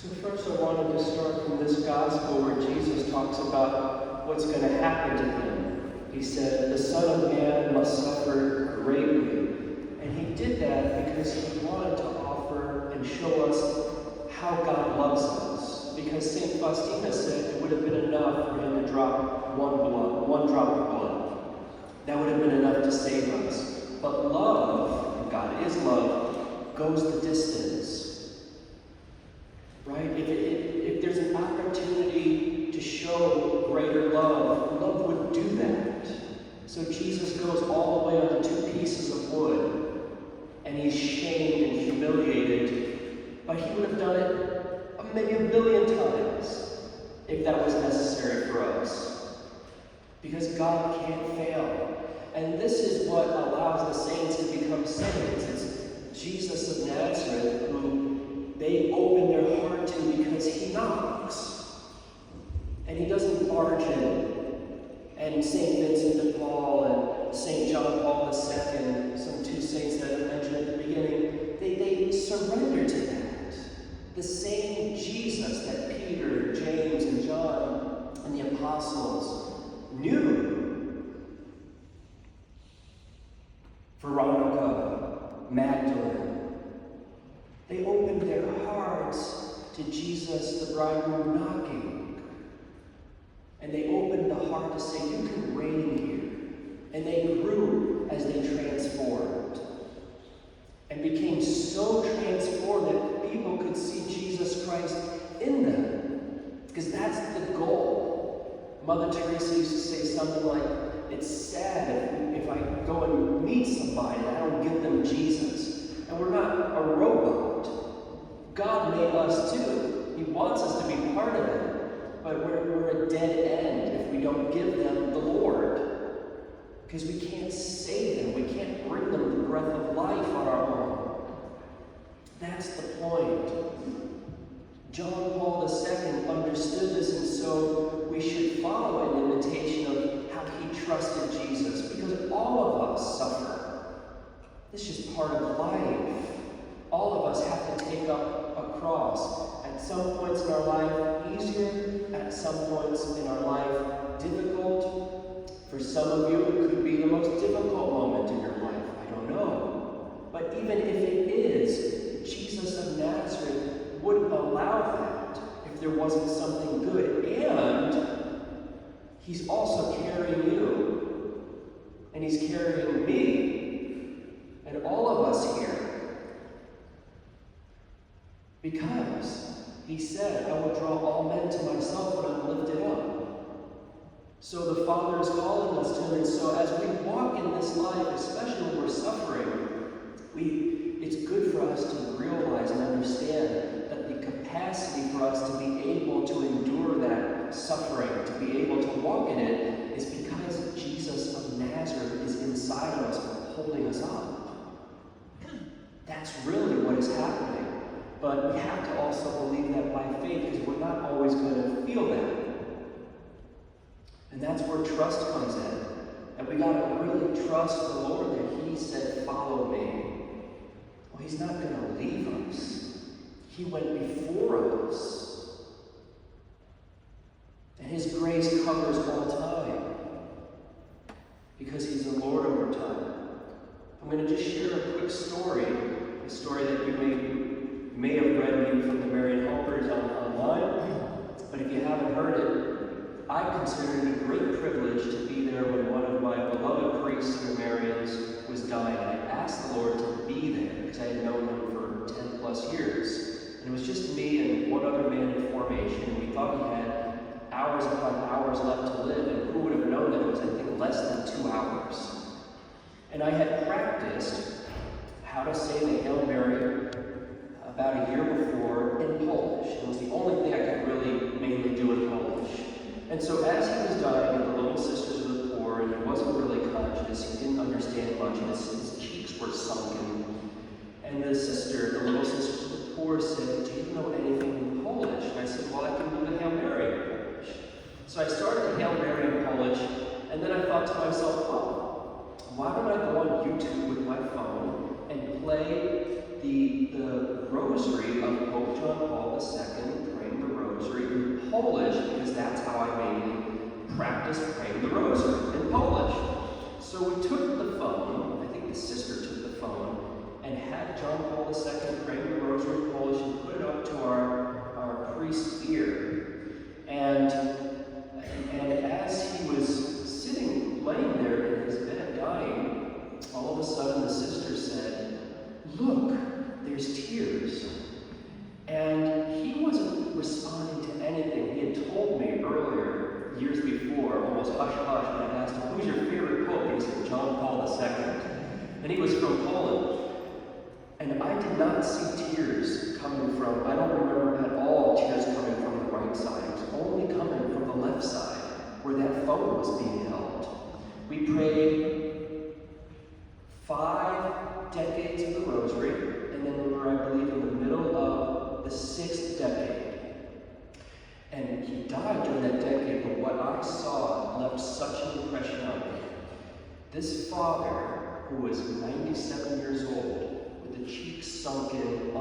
So first I wanted to start from this gospel where Jesus talks about what's going to happen to him. He said, the Son of Man must suffer greatly. And he did that because he wanted to offer and show us how God loves us. Because St. Faustina said it would have been enough for him to drop one drop of blood. That would have been enough to save us. But love, and God is love, goes the distance. Right? If there's an opportunity to show greater love, love would do that. So Jesus goes all the way onto 2 pieces of wood, and he's shamed and humiliated, but he would have done it maybe a million times if that was necessary for us. Because God can't fail. And this is what allows the saints to become saints. It's Jesus of Nazareth who they open their heart to because he knocks. And he doesn't barge in. And St. Vincent de Paul and St. John Paul II, some 2 saints that I mentioned at the beginning, they surrender to that. The same Jesus that Peter, James, and John, and the apostles knew. Veronica, Magdalene, they opened their hearts to Jesus, the bridegroom, knocking. And they opened the heart to say, you can reign here. And they grew as they transformed. And became so transformed that people could see Jesus Christ in them. Because that's the goal. Mother Teresa used to say something like, it's sad if I go and meet somebody and I don't give them Jesus. And we're not a robot. God made us too. He wants us to be part of it. But we're a dead end if we don't give them the Lord. Because we can't save them. We can't bring them the breath of life on our own. That's the point. John Paul II understood this, and so we should follow an imitation of how he trusted Jesus. Because all of us suffer. It's just part of life. All of us have to take up a cross. At some points in our life, easier. At some points in our life, difficult. For some of you, it could be the most difficult moment in your life. I don't know. But even if it is, Jesus of Nazareth wouldn't allow that if there wasn't something good. And he's also carrying you. And he's carrying me. And all of us here. Because he said, I will draw all men to myself when I'm lifted up. So the Father is calling us to him. And so as we walk in this life, especially when we're suffering, it's good for us to realize and understand that the capacity for us to be able to endure that suffering, to be able to walk in it, is because Jesus of Nazareth is inside of us, holding us up. That's really what is happening. But we have to also believe that by faith, because we're not always going to feel that. And that's where trust comes in. And we got to really trust the Lord that he said, follow me. Well, he's not going to leave us. He went before us. And his grace covers all time. Because he's the Lord over time. I'm going to just share a quick story. A story that you may have read maybe from the Marian Helpers online. But if you haven't heard it, I consider it a great privilege to be there when one of my beloved priests in the Marians was dying. I asked the Lord to be there because I had known him for 10 plus years. And it was just me and one other man in formation. And we thought he had hours upon hours left to live. And who would have known that it was, I think, less than 2 hours. And I had practiced how to say the Hail Mary about a year before in Polish. It was the only thing I could really mainly do in Polish. And so as he was dying, and the little sisters of the poor, and he wasn't really conscious, he didn't understand much, and his cheeks were sunken. And the little sisters of the poor said, do you know anything in Polish? And I said, well, I can do the Hail Mary in Polish. So I started the Hail Mary in Polish, and then I thought to myself, oh, why don't I go on YouTube with my phone and play the Rosary of Pope John Paul II Polish because that's how I mainly practiced praying the rosary, in Polish. So we took the phone, I think the sister took the phone, and had John Paul II praying the rosary in Polish and put it up to our priest's ear. And as he was sitting, laying there in his bed, dying, all of a sudden the sister said, "Look, there's tears." And he wasn't responding to anything. He had told me earlier, years before, almost hush-hush, when I asked him, "Who's your favorite pope?" He said, "John Paul II." And he was from Poland. And I did not see tears coming from, I don't remember at all tears coming from the right side. It was only coming from the left side, where that phone was being held. We prayed 5 decades of the rosary, and then we were, I believe, in the middle of the 6th decade. And he died during that decade, but what I saw left such an impression on me. This father, who was 97 years old, with the cheeks sunken,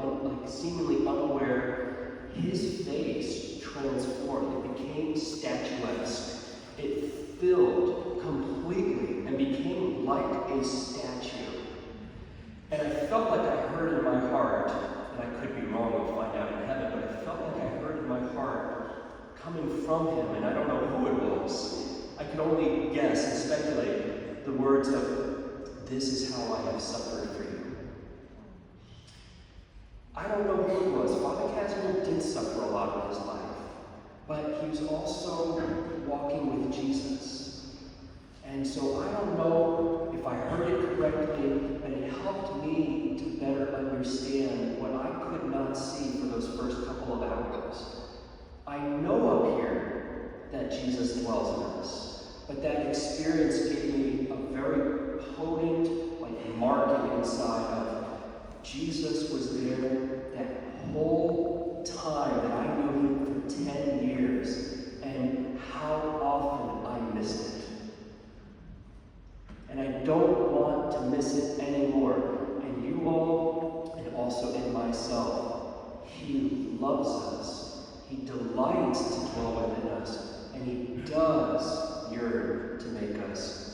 seemingly unaware, his face transformed. It became statuesque. It filled completely and became like a statue. And I felt like I heard in my heart, and I could be wrong, we'll find out in heaven, but I felt like I heard in my heart coming from him, and I don't know who it was. I can only guess and speculate the words of, "This is how I have suffered for you." I don't know who it was. Father Casimir did suffer a lot in his life, but he was also walking with Jesus. And so I don't know if I heard it correctly, but it helped me to better understand what I could not see for those first couple of hours. I know up here that Jesus dwells in us, but that experience gave me a very potent, marking inside of Jesus was there that whole time that I knew him for 10 years, and how often I missed it. And I don't want to miss it anymore. And you all, and also in myself, he loves us. He delights to dwell within us, and he does yearn to make us